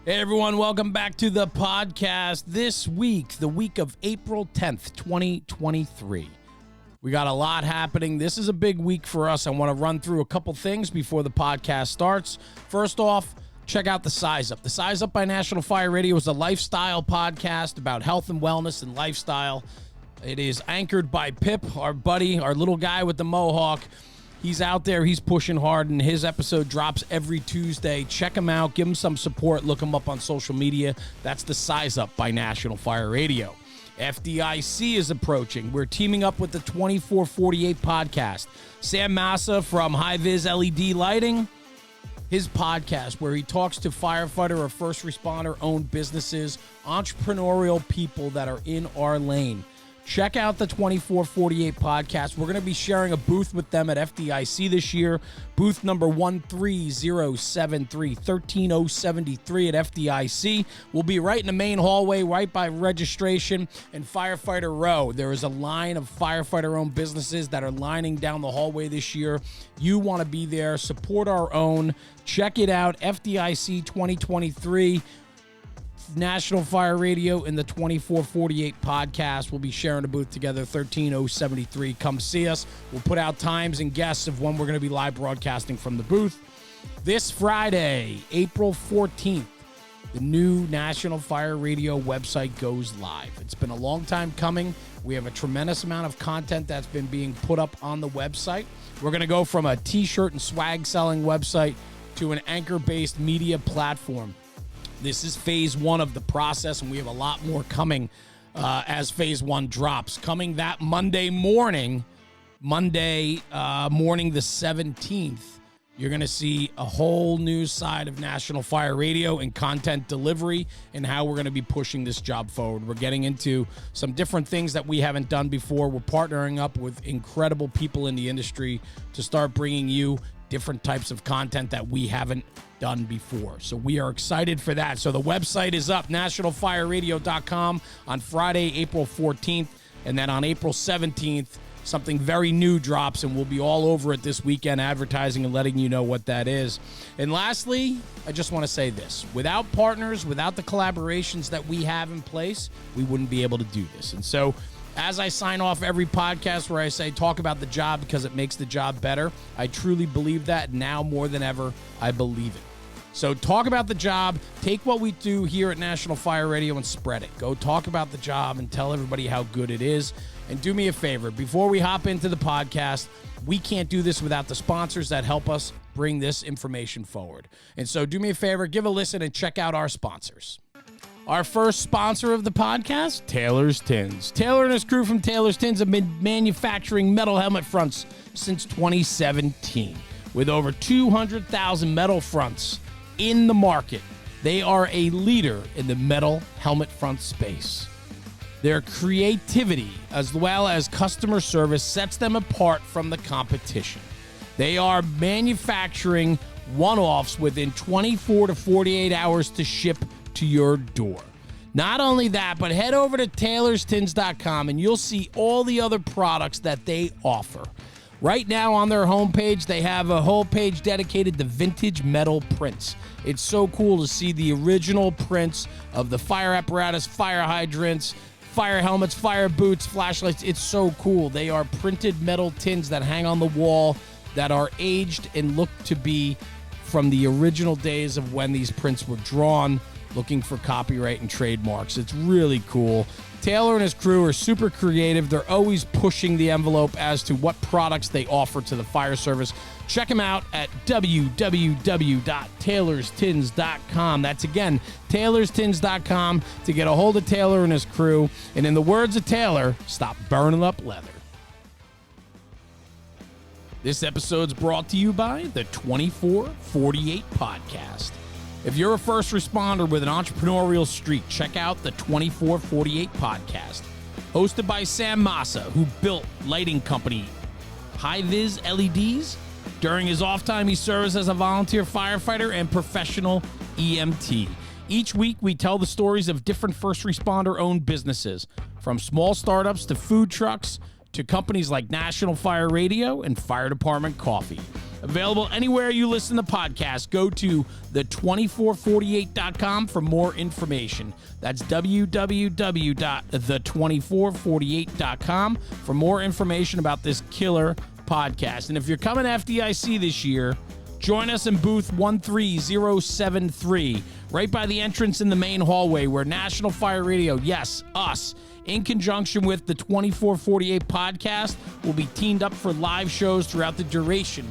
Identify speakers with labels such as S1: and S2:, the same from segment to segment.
S1: Hey everyone, welcome back to the podcast. This week, the week of April 10th, 2023. We got a lot happening. This is a big week for us. I want to run through a couple things before the podcast starts. First off, check out The Size Up. The Size Up by National Fire Radio is a lifestyle podcast about health and wellness and lifestyle. It is anchored by Pip, our buddy, our little guy with the mohawk. He's out there. He's pushing hard, and his episode drops every Tuesday. Check him out. Give him some support. Look him up on social media. That's The Size Up by National Fire Radio. FDIC is approaching. We're teaming up with the 2448 podcast. Sam Massa from High Vis LED Lighting, his podcast where he talks to firefighter or first responder-owned businesses, entrepreneurial people that are in our lane. Check out the 2448 podcast. We're going to be sharing a booth with them at FDIC this year. Booth number 13073, 13073 at FDIC. We'll be right in the main hallway, right by registration and Firefighter Row. There is a line of firefighter-owned businesses that are lining down the hallway this year. You want to be there. Support our own. Check it out, FDIC 2023. National Fire Radio and the 2448 podcast. We'll be sharing a booth together, 13073. Come see us. We'll put out times and guests of when we're going to be live broadcasting from the booth. This Friday, April 14th, the new National Fire Radio website goes live. It's been a long time coming. We have a tremendous amount of content that's been being put up on the website. We're going to go from a t-shirt and swag selling website to an anchor-based media platform. This is phase one of the process, and we have a lot more coming as phase one drops. Coming that Monday morning the 17th, you're going to see a whole new side of National Fire Radio and content delivery and how we're going to be pushing this job forward. We're getting into some different things that we haven't done before. We're partnering up with incredible people in the industry to start bringing you different types of content that we haven't done before. So we are excited for that. So the website is up, nationalfireradio.com on Friday, April 14th. And then on April 17th, something very new drops, and we'll be all over it this weekend advertising and letting you know what that is. And lastly, I just want to say this. Without partners, without the collaborations that we have in place, we wouldn't be able to do this. And so as I sign off every podcast where I say talk about the job because it makes the job better, I truly believe that. Now more than ever, I believe it. So talk about the job. Take what we do here at National Fire Radio and spread it. Go talk about the job and tell everybody how good it is. And do me a favor. Before we hop into the podcast, we can't do this without the sponsors that help us bring this information forward. And so do me a favor, give a listen and check out our sponsors. Our first sponsor of the podcast, Taylor's Tins. Taylor and his crew from Taylor's Tins have been manufacturing metal helmet fronts since 2017. With over 200,000 metal fronts in the market, they are a leader in the metal helmet front space. Their creativity as well as customer service sets them apart from the competition. They are manufacturing one-offs within 24 to 48 hours to ship to your door. Not only that, but head over to taylorstins.com and you'll see all the other products that they offer. Right now on their homepage, they have a whole page dedicated to vintage metal prints. It's so cool to see the original prints of the fire apparatus, fire hydrants, fire helmets, fire boots, flashlights. It's so cool. They are printed metal tins that hang on the wall that are aged and look to be from the original days of when these prints were drawn, looking for copyright and trademarks. It's really cool. Taylor and his crew are super creative. They're always pushing the envelope as to what products they offer to the fire service. Check them out at www.taylorstins.com. That's again, taylorstins.com to get a hold of Taylor and his crew. And in the words of Taylor, stop burning up leather. This episode's brought to you by the 2448 podcast. If you're a first responder with an entrepreneurial streak, check out the 2448 podcast. Hosted by Sam Massa, who built lighting company High Vis LEDs. During his off time, he serves as a volunteer firefighter and professional EMT. Each week, we tell the stories of different first responder-owned businesses, from small startups to food trucks to companies like National Fire Radio and Fire Department Coffee. Available anywhere you listen to podcasts. Go to the2448.com for more information. That's www.the2448.com for more information about this killer podcast. And if you're coming to FDIC this year, join us in booth 13073, right by the entrance in the main hallway, where National Fire Radio, yes, us, in conjunction with the 2448 podcast, will be teamed up for live shows throughout the duration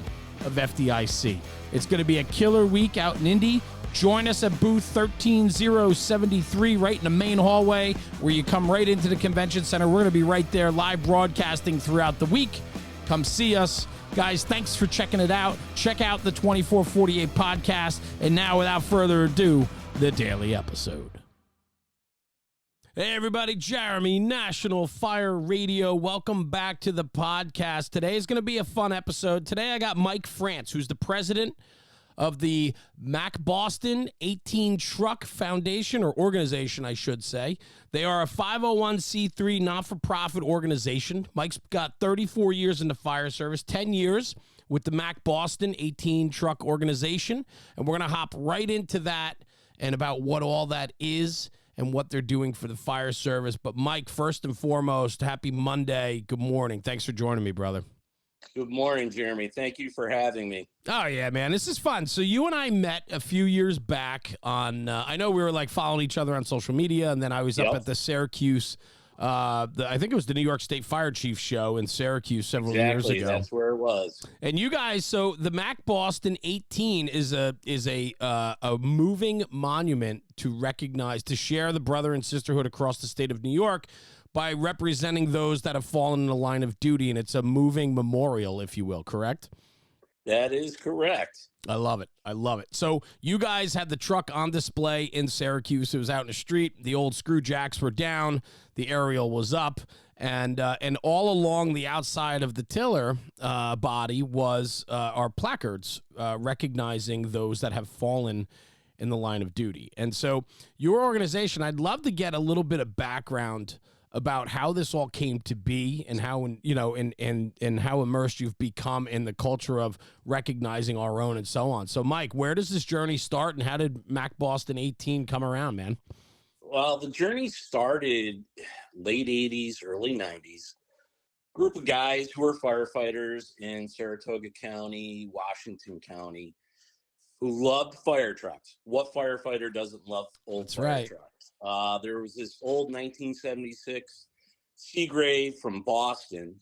S1: of FDIC. It's going to be a killer week out in Indy. Join us at booth 13073, right in the main hallway, where you come right into the convention center. We're going to be right there live broadcasting throughout the week. Come see us. Guys, thanks for checking it out. Check out the 2448 podcast. And now, without further ado, the daily episode. Hey, everybody. Jeremy, National Fire Radio. Welcome back to the podcast. Today is going to be a fun episode. Today, I got Mike France, who's the president of the MacBoston 18 Truck Foundation, or organization, I should say. They are a 501c3 not-for-profit organization. Mike's got 34 years in the fire service, 10 years with the MacBoston 18 Truck organization, and we're going to hop right into that and about what all that is and what they're doing for the fire service. But Mike, first and foremost, happy Monday. Good morning. Thanks for joining me, brother.
S2: Good morning, Jeremy. Thank you for having me.
S1: Oh, yeah, man. This is fun. So you and I met a few years back on, I know we were like following each other on social media, and then I was up at the Syracuse, I think it was the New York State Fire Chief show in Syracuse several years ago.
S2: That's where it was.
S1: And you guys, so the MacBoston 18 is a moving monument to recognize, to share the brother and sisterhood across the state of New York by representing those that have fallen in the line of duty, and it's a moving memorial, if you will, correct?
S2: That is correct.
S1: I love it. I love it. So you guys had the truck on display in Syracuse. It was out in the street. The old screw jacks were down. The aerial was up. And all along the outside of the tiller body was our placards recognizing those that have fallen in the line of duty. And so your organization, I'd love to get a little bit of background about how this all came to be, and how, you know, and how immersed you've become in the culture of recognizing our own and so on. So, Mike, where does this journey start, and how did MacBoston 18 come around, man?
S2: Well, the journey started late 80s, early 90s. Group of guys who were firefighters in Saratoga County, Washington County, who loved fire trucks. What firefighter doesn't love old fire trucks? There was this old 1976 Seagrave from Boston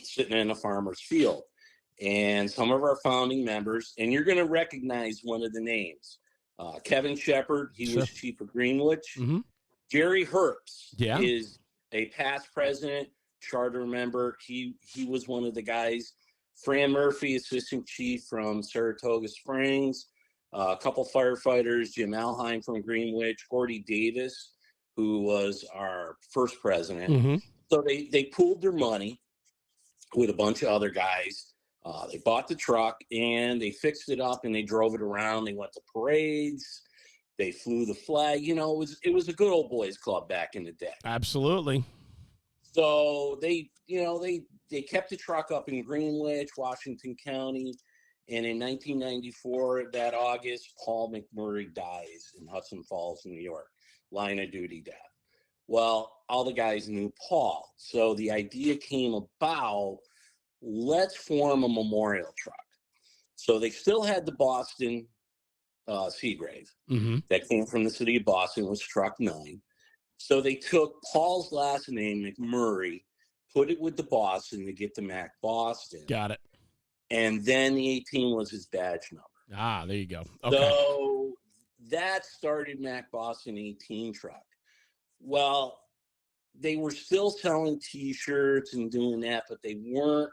S2: sitting in a farmer's field. And some of our founding members, and you're going to recognize one of the names, Kevin Shepard, he was chief of Greenwich. Mm-hmm. Jerry Herbst is a past president, charter member. He was one of the guys. Fran Murphy, assistant chief from Saratoga Springs. A couple firefighters, Jim Alheim from Greenwich, Gordy Davis, who was our first president. Mm-hmm. So they pooled their money with a bunch of other guys. They bought the truck and they fixed it up and they drove it around. They went to parades. They flew the flag. You know, it was a good old boys club back in the day.
S1: Absolutely.
S2: So they kept the truck up in Greenwich, Washington County. And in 1994, that August, Paul MacMurray dies in Hudson Falls, New York, line of duty death. Well, all the guys knew Paul. So the idea came about, let's form a memorial truck. So they still had the Boston Seagrave that came from the city of Boston, was truck 9. So they took Paul's last name, MacMurray, put it with the Boston to get the MacBoston.
S1: Got it.
S2: And then the 18 was his badge number.
S1: Ah, there you go. Okay.
S2: So that started MacBoston 18 truck. Well, they were still selling T-shirts and doing that, but they weren't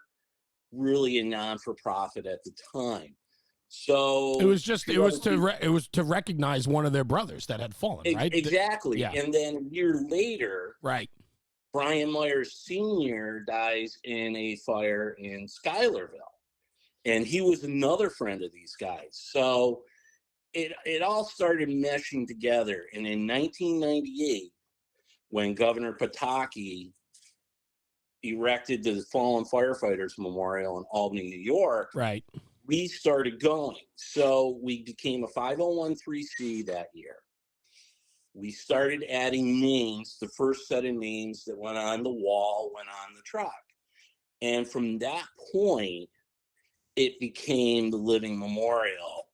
S2: really a non-for-profit at the time. So
S1: it was to recognize one of their brothers that had fallen, right?
S2: Exactly. Yeah. And then a year later,
S1: right,
S2: Brian Myers Sr. dies in a fire in Schuylerville. And he was another friend of these guys. So it all started meshing together. And in 1998, when Governor Pataki erected the Fallen Firefighters Memorial in Albany, New York,
S1: right,
S2: we started going. So we became a 501(c)(3) that year. We started adding names. The first set of names that went on the wall went on the truck. And from that point, it became the living memorial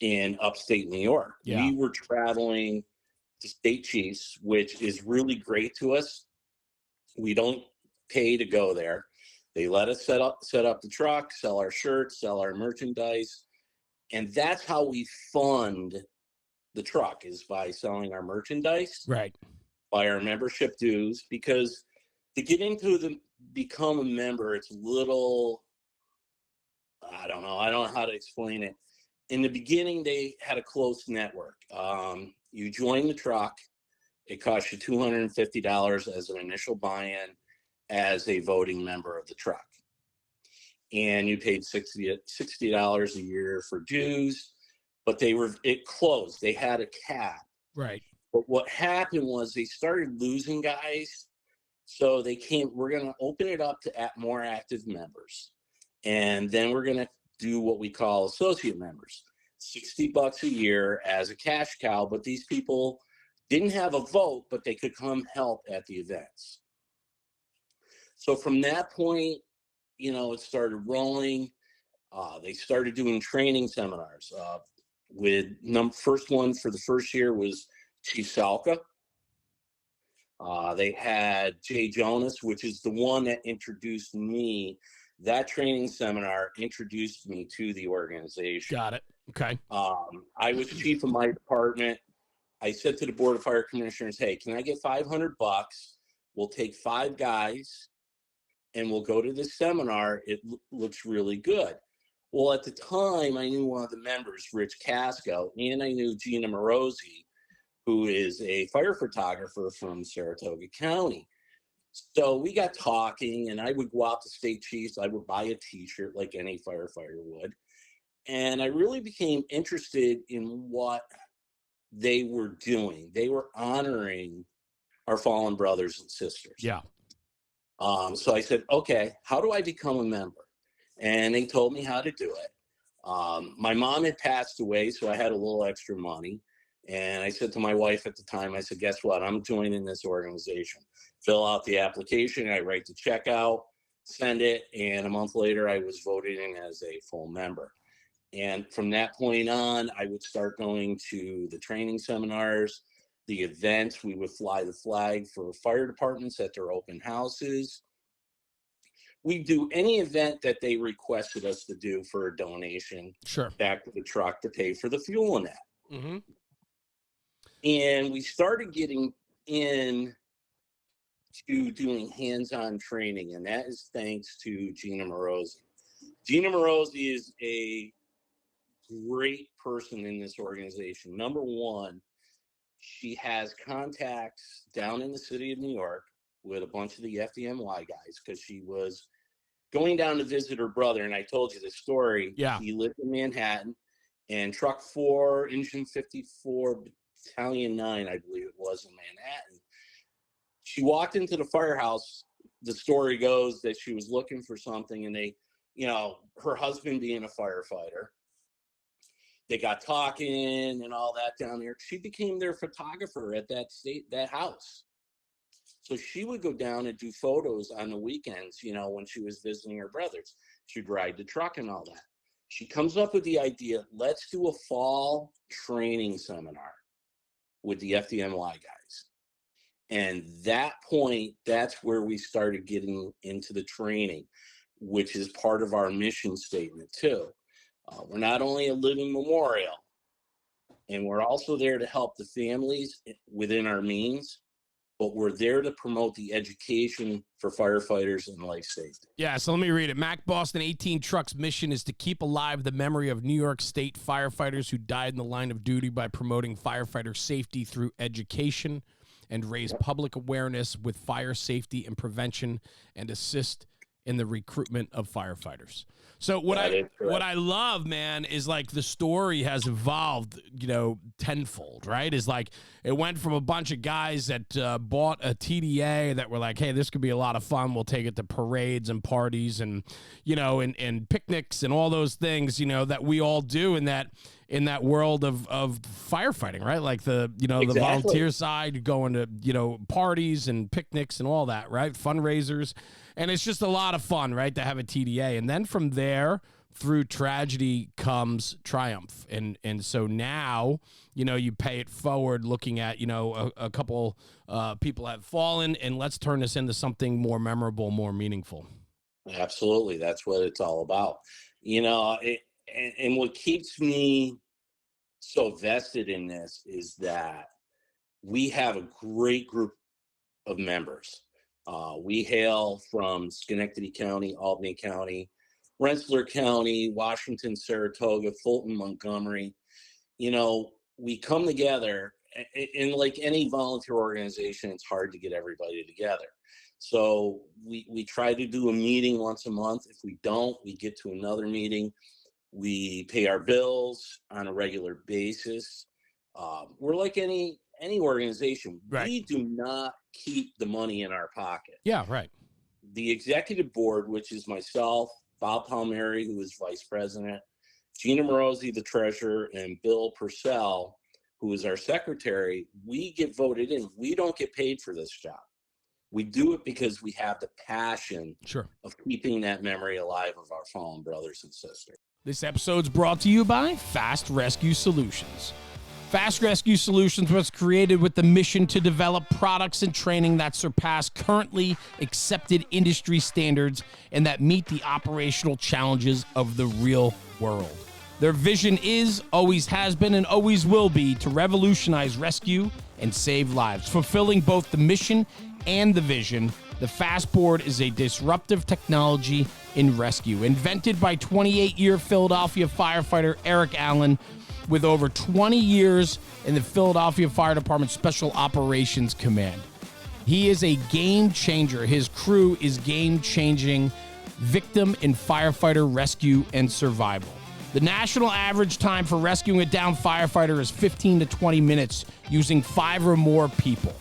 S2: in upstate New York.
S1: Yeah.
S2: We were traveling to state chiefs, which is really great to us. We don't pay to go there. They let us set up the truck, sell our shirts, sell our merchandise. And that's how we fund the truck, is by selling our merchandise,
S1: right,
S2: by our membership dues, because to get into become a member, it's a little, I don't know how to explain it. In the beginning, they had a close network. You join the truck, it costs you $250 as an initial buy-in as a voting member of the truck. And you paid $60 a year for dues, but it closed. They had a cap.
S1: right.
S2: But what happened was they started losing guys. So we're going to open it up to more active members. And then we're going to do what we call associate members, $60 a year as a cash cow. But these people didn't have a vote, but they could come help at the events. So from that point, it started rolling. They started doing training seminars. First one for the first year was Chief Salka. They had Jay Jonas, which is the one that introduced me. That training seminar introduced me to the organization.
S1: Got it. Okay.
S2: I was chief of my department. I said to the Board of Fire Commissioners, hey, can I get $500? We'll take 5 guys and we'll go to this seminar. It looks really good. Well, at the time, I knew one of the members, Rich Casco, and I knew Gina Morosi, who is a fire photographer from Saratoga County. So we got talking, and I would go out to state chiefs. I would buy a T-shirt like any firefighter would. And I really became interested in what they were doing. They were honoring our fallen brothers and sisters.
S1: Yeah.
S2: So I said, okay, how do I become a member? And they told me how to do it. My mom had passed away, so I had a little extra money. And I said to my wife at the time, I said, guess what? I'm joining this organization. Fill out the application. I write the check out, send it. And a month later, I was voted in as a full member. And from that point on, I would start going to the training seminars, the events. We would fly the flag for fire departments at their open houses. We do any event that they requested us to do for a donation.
S1: Sure.
S2: Back to the truck to pay for the fuel in that.
S1: Mm-hmm.
S2: And we started getting in to doing hands-on training, and that is thanks to Gina Morosi. Gina Morosi is a great person in this organization. Number one, she has contacts down in the city of New York with a bunch of the FDNY guys, because she was going down to visit her brother. And I told you the story.
S1: Yeah.
S2: He lived in Manhattan, and Truck 4, Engine 54, Battalion 9, I believe it was, in Manhattan. She walked into the firehouse. The story goes that she was looking for something, and they, her husband being a firefighter, they got talking and all that down there. She became their photographer at that house. So she would go down and do photos on the weekends, when she was visiting her brothers. She'd ride the truck and all that. She comes up with the idea, let's do a fall training seminar with the FDNY guys. And that's where we started getting into the training, which is part of our mission statement too. We're not only a living memorial, and we're also there to help the families within our means, but we're there to promote the education for firefighters and life safety.
S1: Yeah, so let me read it. MacBoston 18 Truck's mission is to keep alive the memory of New York State firefighters who died in the line of duty by promoting firefighter safety through education and raise public awareness with fire safety and prevention, and assist in the recruitment of firefighters. So what I love, man, is like the story has evolved, tenfold, right? Is like it went from a bunch of guys that bought a TDA that were like, hey, this could be a lot of fun. We'll take it to parades and parties and, and picnics and all those things, that we all do in that world of firefighting, right? Like the volunteer side, going to, parties and picnics and all that, right? Fundraisers. And it's just a lot of fun, right, to have a TDA. And then from there, through tragedy comes triumph. And so now, you pay it forward looking at, a couple people have fallen, and let's turn this into something more memorable, more meaningful.
S2: Absolutely. That's what it's all about. And what keeps me so vested in this is that we have a great group of members. We hail from Schenectady County, Albany County, Rensselaer County, Washington, Saratoga, Fulton, Montgomery. We come together, and like any volunteer organization, it's hard to get everybody together. So we try to do a meeting once a month. If we don't, we get to another meeting. We pay our bills on a regular basis. We're like any organization.
S1: Right.
S2: We do not keep the money in our pocket.
S1: Yeah, right.
S2: The executive board, which is myself, Bob Palmieri, who is vice president, Gina Morosi, the treasurer, and Bill Purcell, who is our secretary, we get voted in. We don't get paid for this job. We do it because we have the passion of keeping that memory alive of our fallen brothers and sisters.
S1: This episode's brought to you by Fast Rescue Solutions. Fast Rescue Solutions was created with the mission to develop products and training that surpass currently accepted industry standards and that meet the operational challenges of the real world. Their vision is, always has been, and always will be to revolutionize rescue and save lives. Fulfilling both the mission and the vision, the Fastboard is a disruptive technology in rescue. Invented by 28-year Philadelphia firefighter Eric Allen, with over 20 years in the Philadelphia Fire Department Special Operations Command. He is a game changer. His crew is game-changing victim and firefighter rescue and survival. The national average time for rescuing a downed firefighter is 15 to 20 minutes using 5 or more people.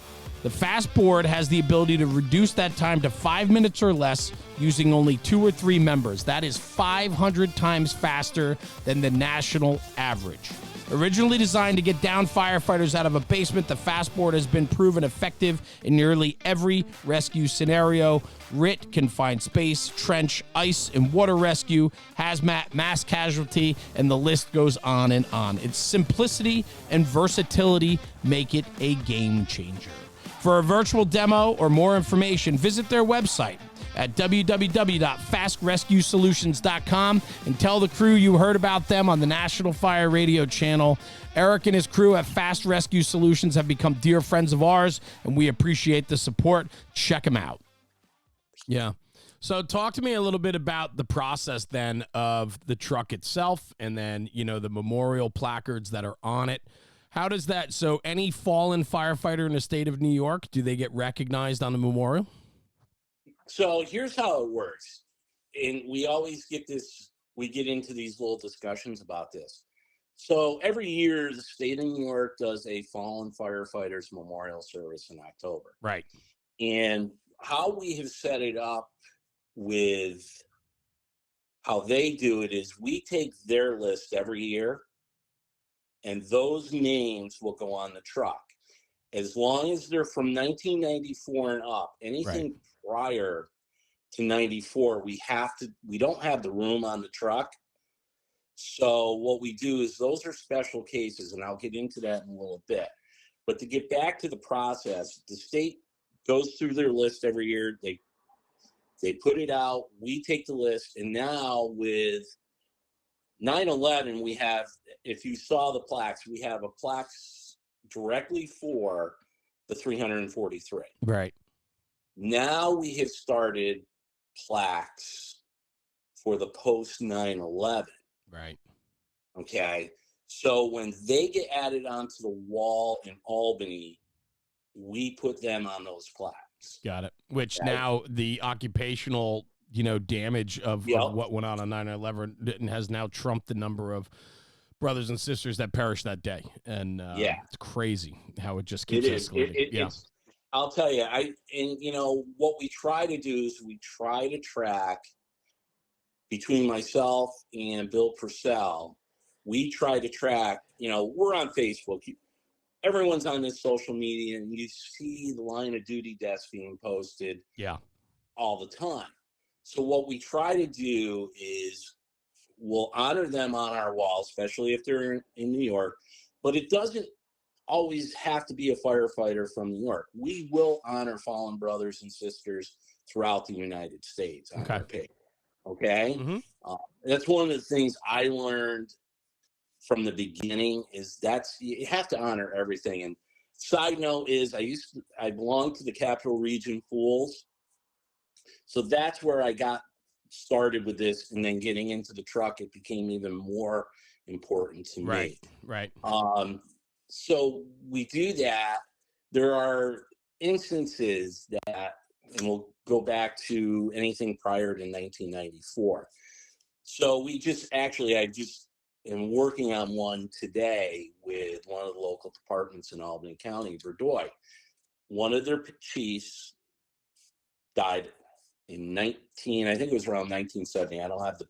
S1: The Fastboard has the ability to reduce that time to 5 minutes or less using only 2 or 3 members. That is 500 times faster than the national average. Originally designed to get down firefighters out of a basement, the Fastboard has been proven effective in nearly every rescue scenario: RIT, confined space, trench, ice and water rescue, hazmat, mass casualty, and the list goes on and on. Its simplicity and versatility make it a game changer. For a virtual demo or more information, visit their website at www.fastrescuesolutions.com and tell the crew you heard about them on the National Fire Radio channel. Eric and his crew at Fast Rescue Solutions have become dear friends of ours, and we appreciate the support. Check them out. Yeah. So talk to me a little bit about the process then of the truck itself, and then, the memorial placards that are on it. How does that, so any fallen firefighter in the state of New York, do they get recognized on the memorial?
S2: So here's how it works. And we always get into these little discussions about this. So every year, the state of New York does a fallen firefighters memorial service in October.
S1: Right.
S2: And how we have set it up with how they do it is we take their list every year, and those names will go on the truck. As long as they're from 1994 and up, anything prior to 94, we don't have the room on the truck. So what we do is those are special cases, and I'll get into that in a little bit. But to get back to the process, the state goes through their list every year. They put it out. We take the list, and now with 9/11, we have, if you saw the plaques, we have a plaques directly for the 343.
S1: Right.
S2: Now we have started plaques for the post 9/11.
S1: Right.
S2: Okay. So when they get added onto the wall in Albany, we put them on those plaques.
S1: Got it. Which now the occupational damage of
S2: Yep.
S1: what went on 9/11 and has now trumped the number of brothers and sisters that perished that day. And it's crazy how it just keeps escalating.
S2: It's, I'll tell you, what we try to do is we try to track between myself and Bill Purcell. We try to track, we're on Facebook. Everyone's on this social media, and you see the line of duty deaths being posted all the time. So what we try to do is we'll honor them on our wall, especially if they're in New York, but it doesn't always have to be a firefighter from New York. We will honor fallen brothers and sisters throughout the United States on our page. Okay?
S1: Mm-hmm.
S2: That's one of the things I learned from the beginning is you have to honor everything. And side note is I belonged to the Capital Region Pools. So that's where I got started with this, and then getting into the truck, it became even more important to me.
S1: Right.
S2: So we do that. There are instances that, and we'll go back to anything prior to 1994. So I just am working on one today with one of the local departments in Albany County, Verdoy. One of their chiefs died in I think it was around 1970. I don't have the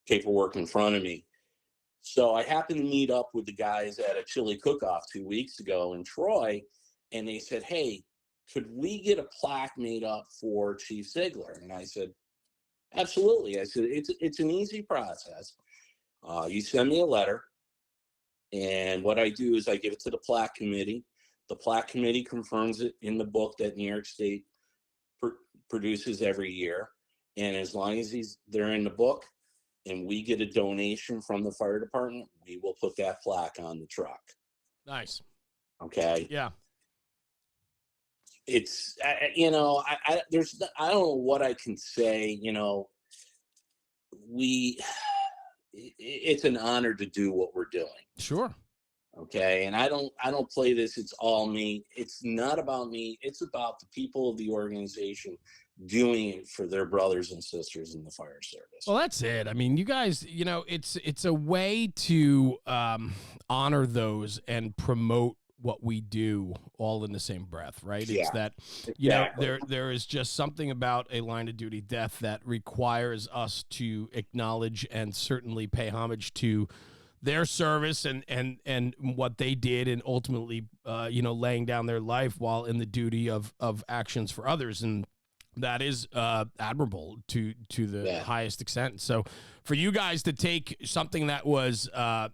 S2: paperwork in front of me. So I happened to meet up with the guys at a chili cook-off 2 weeks ago in Troy, and they said, hey, could we get a plaque made up for Chief Ziegler? And I said, absolutely. I said, it's an easy process. You send me a letter, and what I do is I give it to the plaque committee. The plaque committee confirms it in the book that New York State produces every year. And as long as they're in the book and we get a donation from the fire department, we will put that plaque on the truck.
S1: Nice.
S2: Okay.
S1: Yeah.
S2: It's, I don't know what I can say, it's an honor to do what we're doing.
S1: Sure.
S2: Okay. And I don't play this. It's all me. It's not about me. It's about the people of the organization doing it for their brothers and sisters in the fire service.
S1: Well, that's it. I mean, you guys, it's a way to honor those and promote what we do all in the same breath, right? It's that, there is just something about a line of duty death that requires us to acknowledge and certainly pay homage to their service and what they did, and ultimately, laying down their life while in the duty of actions for others. And that is admirable to the highest extent. So for you guys to take something that was, a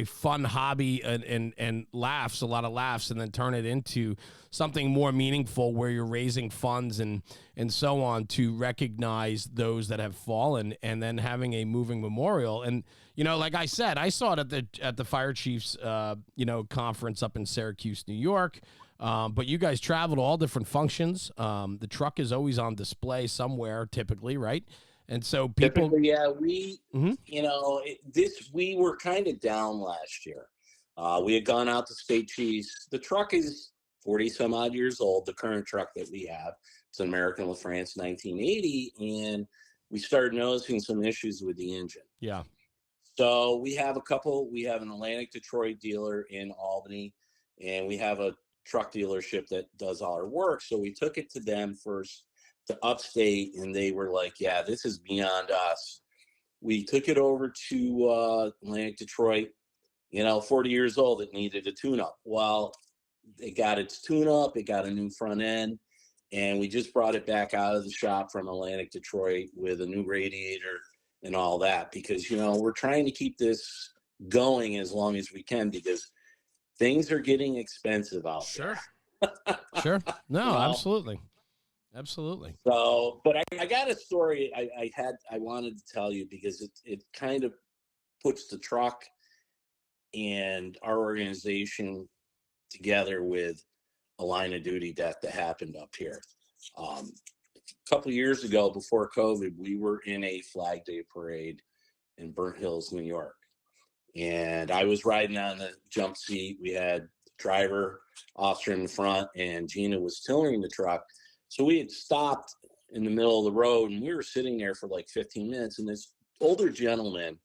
S1: fun hobby and laughs, a lot of laughs, and then turn it into something more meaningful where you're raising funds and so on to recognize those that have fallen, and then having a moving memorial. And, like I said, I saw it at the fire chiefs, conference up in Syracuse, New York. But you guys travel to all different functions. The truck is always on display somewhere, typically, right? And so people,
S2: we were kind of down last year. We had gone out to state chiefs. The truck is 40 some odd years old. The current truck that we have, it's an American LaFrance 1980, and we started noticing some issues with the engine.
S1: Yeah.
S2: So we have an Atlantic Detroit dealer in Albany, and we have a truck dealership that does all our work. So we took it to them first to upstate, and they were like, yeah, this is beyond us. We took it over to Atlantic Detroit, 40 years old. It needed a tune-up. Well, it got its tune-up. It got a new front end, and we just brought it back out of the shop from Atlantic Detroit with a new radiator and all that, because, we're trying to keep this going as long as we can, because things are getting expensive out there.
S1: Sure. No, absolutely. Absolutely.
S2: So, but I got a story I wanted to tell you, because it kind of puts the truck and our organization together with a line of duty death that happened up here. A couple of years ago, before COVID, we were in a Flag Day parade in Burnt Hills, New York. And I was riding on the jump seat. We had driver, officer in the front, and Gina was tillering the truck. So we had stopped in the middle of the road, and we were sitting there for like 15 minutes, and this older gentleman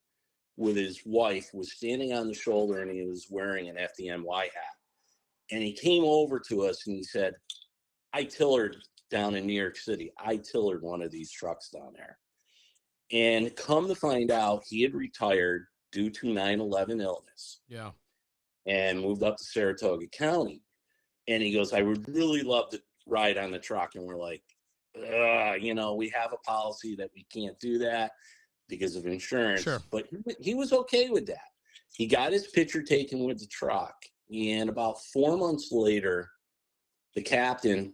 S2: with his wife was standing on the shoulder, and he was wearing an FDNY hat. And he came over to us and he said, I tillered down in New York City. I tillered one of these trucks down there. And come to find out, he had retired due to 9/11 illness.
S1: Yeah.
S2: And moved up to Saratoga County. And he goes, I would really love to ride on the truck. And we're like, you know, we have a policy that we can't do that because of insurance.
S1: Sure.
S2: But he was okay with that. He got his picture taken with the truck. And about 4 months later, the captain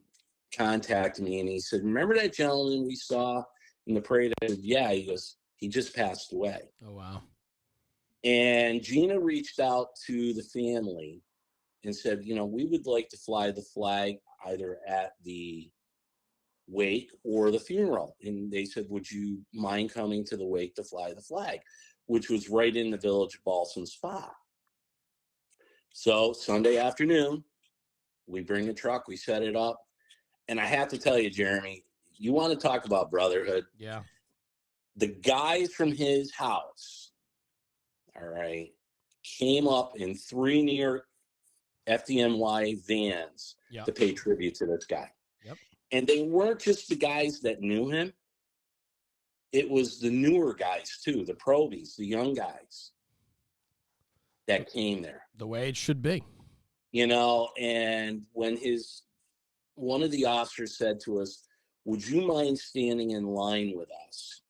S2: contacted me and he said, remember that gentleman we saw in the parade? I said, yeah. He goes, he just passed away.
S1: Oh, wow.
S2: And Gina reached out to the family and said, you know, we would like to fly the flag either at the wake or the funeral. And they said, would you mind coming to the wake to fly the flag, which was right in the Village of Balsam Spa. So Sunday afternoon, we bring the truck, we set it up. And I have to tell you, Jeremy, you want to talk about brotherhood?
S1: Yeah.
S2: The guys from his house, all right, came up in 3 New York FDNY vans to pay tribute to this guy.
S1: Yep.
S2: And they weren't just the guys that knew him. It was the newer guys too, the probies, the young guys that came there.
S1: The way it should be.
S2: You know, and when one of the officers said to us, would you mind standing in line with us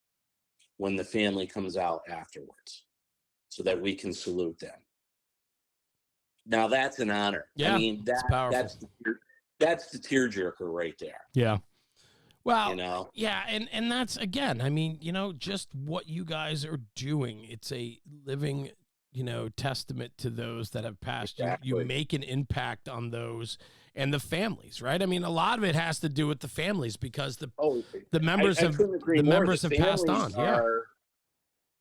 S2: when the family comes out afterwards so that we can salute them? Now that's an honor.
S1: Yeah,
S2: I mean, that's the tearjerker right there.
S1: Yeah. Well,
S2: you know?
S1: Yeah, and that's, again, I mean, you know, just what you guys are doing. It's a living, you know, testament to those that have passed.
S2: Exactly.
S1: You make an impact on those and the families, right? I mean, a lot of it has to do with the families because the members have passed on.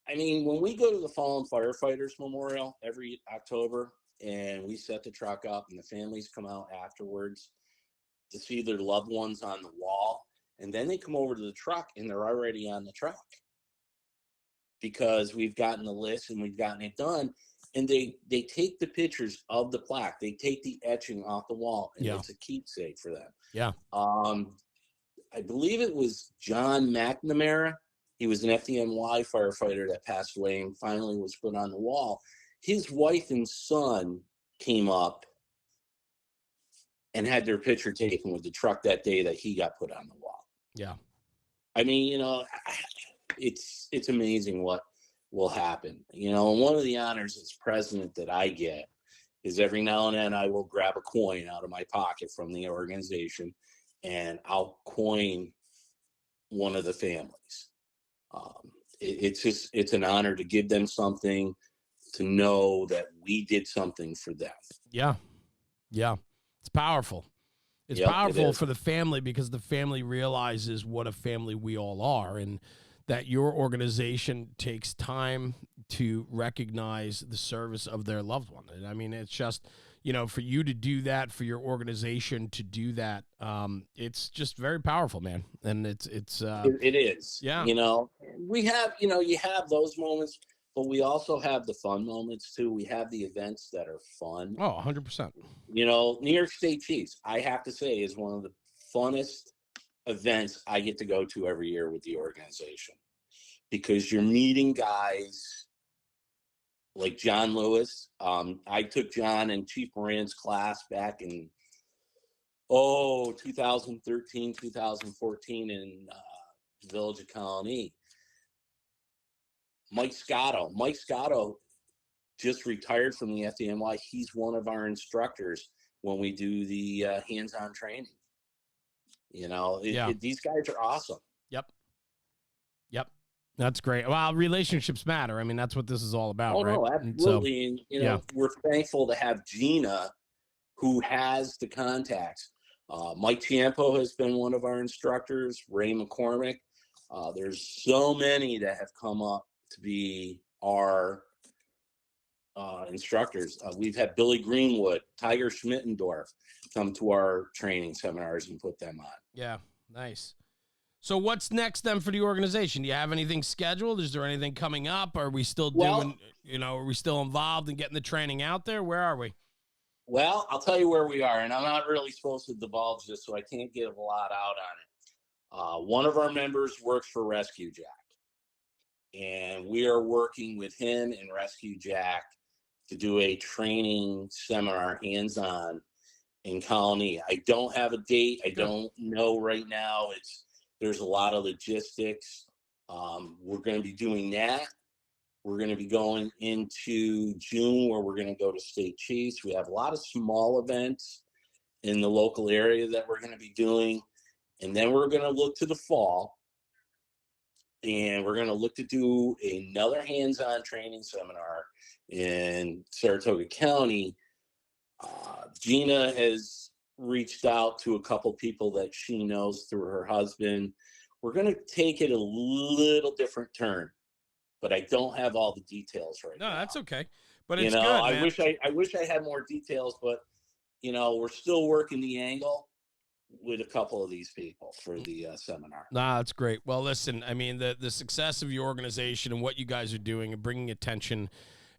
S2: I mean, when we go to the Fallen Firefighters Memorial every October and we set the truck up and the families come out afterwards to see their loved ones on the wall, and then they come over to the truck and they're already on the truck because we've gotten the list and we've gotten it done. And they take the pictures of the plaque. They take the etching off the wall, and it's a keepsake for them.
S1: Yeah.
S2: I believe it was John MacMurray. He was an FDNY firefighter that passed away and finally was put on the wall. His wife and son came up and had their picture taken with the truck that day that he got put on the wall.
S1: Yeah.
S2: I mean, you know, it's amazing what will happen. You know, and one of the honors as president that I get is every now and then I will grab a coin out of my pocket from the organization and I'll coin one of the families. It's an honor to give them something, to know that we did something for them.
S1: Yeah. Yeah. It's powerful. It's powerful for the family because the family realizes what a family we all are, and that your organization takes time to recognize the service of their loved one. And I mean, it's just, you know, for you to do that, for your organization to do that, it's just very powerful, man. And it is. Yeah.
S2: You know, we have, you know, you have those moments, but we also have the fun moments too. We have the events that are fun.
S1: Oh, 100%.
S2: You know, New York State Chiefs, I have to say, is one of the funnest events I get to go to every year with the organization, because you're meeting guys like John Lewis. I took John in Chief Moran's class back in 2013, 2014 in Village of Colony. Mike Scotto just retired from the FDNY. He's one of our instructors when we do the hands-on training. You know, these guys are awesome.
S1: Yep. That's great. Well, relationships matter. I mean, that's what this is all about, right?
S2: Oh, no, absolutely. And, you know, we're thankful to have Gina, who has the contacts. Mike Ciampo has been one of our instructors, Ray McCormick. There's so many that have come up to be our instructors. We've had Billy Greenwood, Tiger Schmittendorf come to our training seminars and put them on.
S1: Yeah, nice. So what's next then for the organization? Do you have anything scheduled? Is there anything coming up? Are we still doing, are we still involved in getting the training out there? Where are we?
S2: Well, I'll tell you where we are, and I'm not really supposed to divulge this, so I can't give a lot out on it. One of our members works for Rescue Jack, and we are working with him and Rescue Jack to do a training seminar, hands-on, in Colony. I don't have a date. I don't know right now. There's a lot of logistics. We're going to be doing that. We're going to be going into June where we're going to go to State Chiefs. We have a lot of small events in the local area that we're going to be doing. And then we're going to look to the fall, and we're going to look to do another hands-on training seminar in Saratoga County. Gina has reached out to a couple people that she knows through her husband. We're going to take it a little different turn, but I don't have all the details right now.
S1: No, that's okay. But it's
S2: good,
S1: man.
S2: I wish I had more details, but we're still working the angle with a couple of these people for the seminar.
S1: Nah, that's great. Well, listen, I mean, the success of your organization and what you guys are doing and bringing attention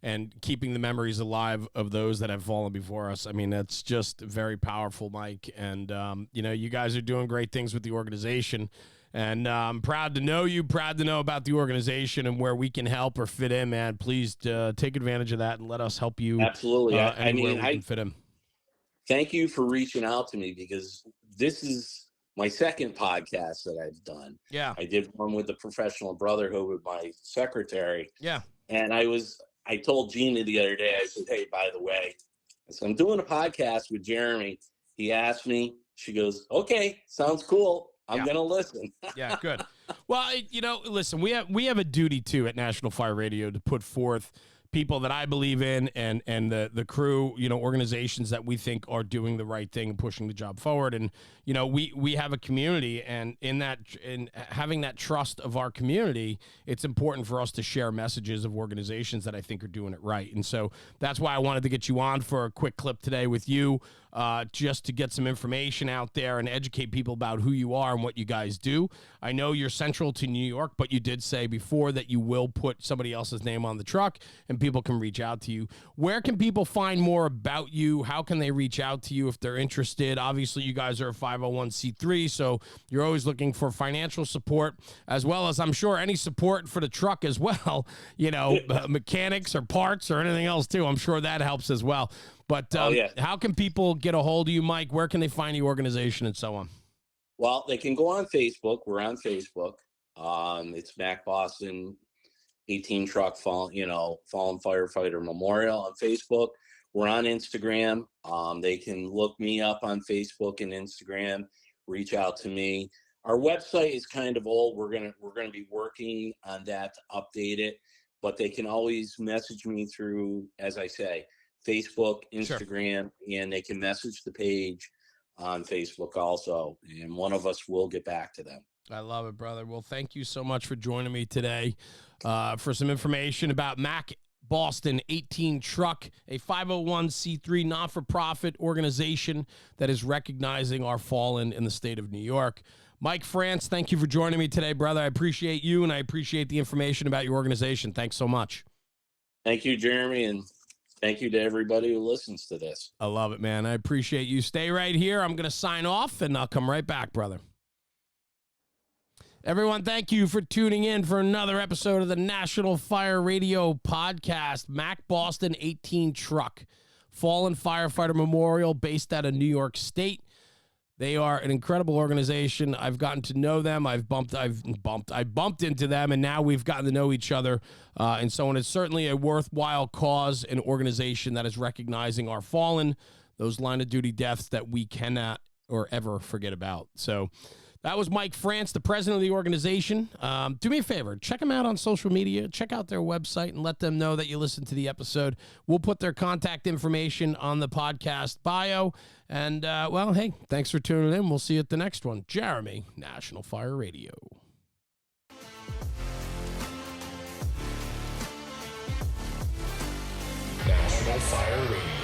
S1: and keeping the memories alive of those that have fallen before us. I mean, that's just very powerful, Mike. And, you guys are doing great things with the organization. And I'm proud to know you, proud to know about the organization and where we can help or fit in, man. Please take advantage of that and let us help you.
S2: Absolutely.
S1: Anywhere we can fit in.
S2: Thank you for reaching out to me, because this is my second podcast that I've done.
S1: Yeah.
S2: I did one with the Professional Brotherhood with my secretary.
S1: Yeah.
S2: And I told Gina the other day, I said, hey, by the way, I'm doing a podcast with Jeremy. He asked me, she goes, okay, sounds cool. I'm going to listen.
S1: Yeah, good. Well, listen, we have a duty too at National Fire Radio to put forth people that I believe in and the crew, organizations that we think are doing the right thing and pushing the job forward. And, we have a community, and in having that trust of our community, it's important for us to share messages of organizations that I think are doing it right. And so that's why I wanted to get you on for a quick clip today with you, just to get some information out there and educate people about who you are and what you guys do. I know you're central to New York, but you did say before that you will put somebody else's name on the truck and people can reach out to you. Where can people find more about you? How can they reach out to you if they're interested? Obviously, you guys are a 501c3, so you're always looking for financial support, as well as I'm sure any support for the truck as well, mechanics or parts or anything else too. I'm sure that helps as well. But how can people get a hold of you, Mike? Where can they find your organization and so on?
S2: Well, they can go on Facebook. We're on Facebook. It's MacBoston 18 Truck Fallen Firefighter Memorial on Facebook. We're on Instagram. They can look me up on Facebook and Instagram. Reach out to me. Our website is kind of old. We're gonna be working on that to update it. But they can always message me through, as I say, Facebook, Instagram, and they can message the page on Facebook also, and one of us will get back to them.
S1: I love it, brother. Well, thank you so much for joining me today for some information about MacBoston 18 Truck, a 501c3 not-for-profit organization that is recognizing our fallen in the state of New York. Mike France, thank you for joining me today, brother. I appreciate you, and I appreciate the information about your organization. Thanks so much.
S2: Thank you, Jeremy, and thank you to everybody who listens to this.
S1: I love it, man. I appreciate you. Stay right here. I'm going to sign off, and I'll come right back, brother. Everyone, thank you for tuning in for another episode of the National Fire Radio podcast. MacBoston 18 Truck, Fallen Firefighter Memorial, based out of New York State. They are an incredible organization. I've gotten to know them. I bumped into them, and now we've gotten to know each other. And so it's certainly a worthwhile cause, an organization that is recognizing our fallen, those line of duty deaths that we cannot or ever forget about. So that was Mike France, the president of the organization. Do me a favor, check them out on social media, check out their website, and let them know that you listened to the episode. We'll put their contact information on the podcast bio. And, hey, thanks for tuning in. We'll see you at the next one. Jeremy, National Fire Radio.
S3: National Fire Radio.